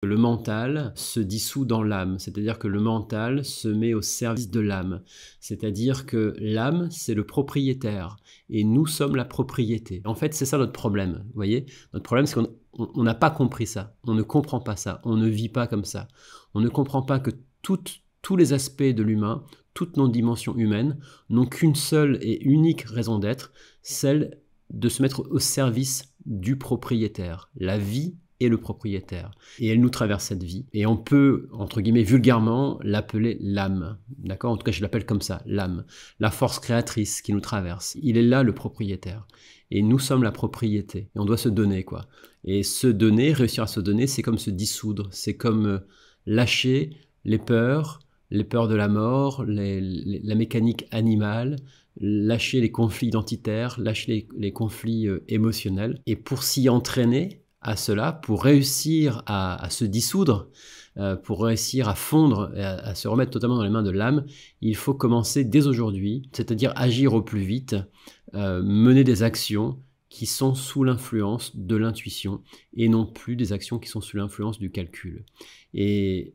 Le mental se dissout dans l'âme, c'est-à-dire que le mental se met au service de l'âme. C'est-à-dire que l'âme, c'est le propriétaire et nous sommes la propriété. En fait, c'est ça notre problème, vous voyez? Notre problème, c'est qu'on n'a pas compris ça, on ne comprend pas ça, on ne vit pas comme ça. On ne comprend pas que tous les aspects de l'humain, toutes nos dimensions humaines, n'ont qu'une seule et unique raison d'être, celle de se mettre au service du propriétaire. La vie est le propriétaire. Et elle nous traverse cette vie. Et on peut, entre guillemets, vulgairement, l'appeler l'âme. D'accord? En tout cas, je l'appelle comme ça, l'âme. La force créatrice qui nous traverse. Il est là, le propriétaire. Et nous sommes la propriété. Et on doit se donner, quoi. Et se donner, réussir à se donner, c'est comme se dissoudre. C'est comme lâcher les peurs de la mort, la mécanique animale, lâcher les conflits identitaires, lâcher les conflits émotionnels. Et pour s'y entraîner, à cela, pour réussir à se dissoudre, pour réussir à fondre, à se remettre totalement dans les mains de l'âme, il faut commencer dès aujourd'hui, c'est-à-dire agir au plus vite, mener des actions qui sont sous l'influence de l'intuition et non plus des actions qui sont sous l'influence du calcul. Et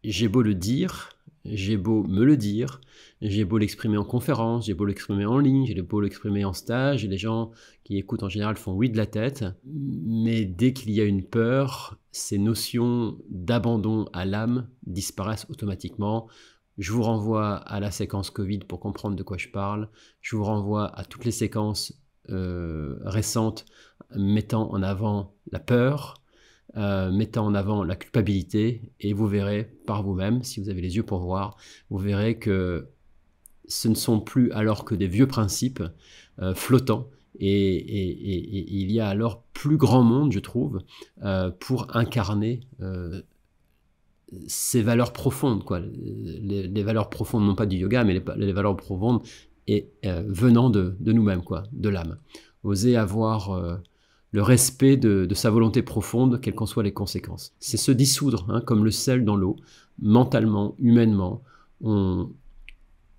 j'ai beau le dire, j'ai beau me le dire, j'ai beau l'exprimer en conférence, j'ai beau l'exprimer en ligne, j'ai beau l'exprimer en stage, et les gens qui écoutent en général font oui de la tête, mais dès qu'il y a une peur, ces notions d'abandon à l'âme disparaissent automatiquement. Je vous renvoie à la séquence Covid pour comprendre de quoi je parle, je vous renvoie à toutes les séquences récentes mettant en avant la peur, mettant en avant la culpabilité, et vous verrez par vous-même, si vous avez les yeux pour voir, vous verrez que ce ne sont plus alors que des vieux principes flottants, et il y a alors plus grand monde, je trouve, pour incarner ces valeurs profondes, quoi. Les valeurs profondes, non pas du yoga, mais les valeurs profondes et venant de nous-mêmes, quoi, de l'âme. Oser avoir le respect de sa volonté profonde, quelles qu'en soient les conséquences. C'est se dissoudre, hein, comme le sel dans l'eau, mentalement, humainement.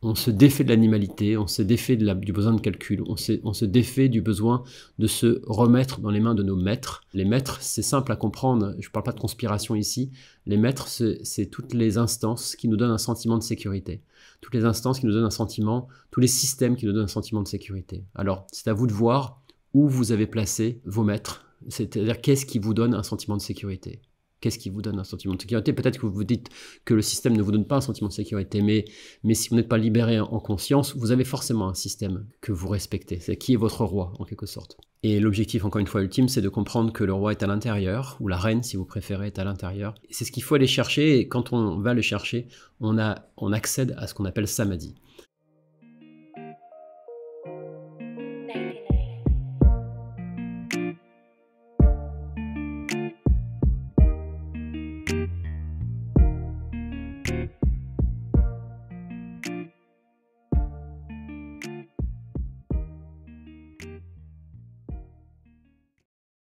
On se défait de l'animalité, on se défait du besoin de calcul, on se défait du besoin de se remettre dans les mains de nos maîtres. Les maîtres, c'est simple à comprendre, je ne parle pas de conspiration ici, les maîtres, c'est toutes les instances qui nous donnent un sentiment de sécurité. Toutes les instances qui nous donnent un sentiment, tous les systèmes qui nous donnent un sentiment de sécurité. Alors, c'est à vous de voir où vous avez placé vos maîtres, c'est-à-dire qu'est-ce qui vous donne un sentiment de sécurité. Qu'est-ce qui vous donne un sentiment de sécurité? Peut-être que vous vous dites que le système ne vous donne pas un sentiment de sécurité, mais si vous n'êtes pas libéré en conscience, vous avez forcément un système que vous respectez. C'est qui est votre roi, en quelque sorte. Et l'objectif, encore une fois, ultime, c'est de comprendre que le roi est à l'intérieur, ou la reine, si vous préférez, est à l'intérieur. C'est ce qu'il faut aller chercher, et quand on va le chercher, on accède à ce qu'on appelle samadhi.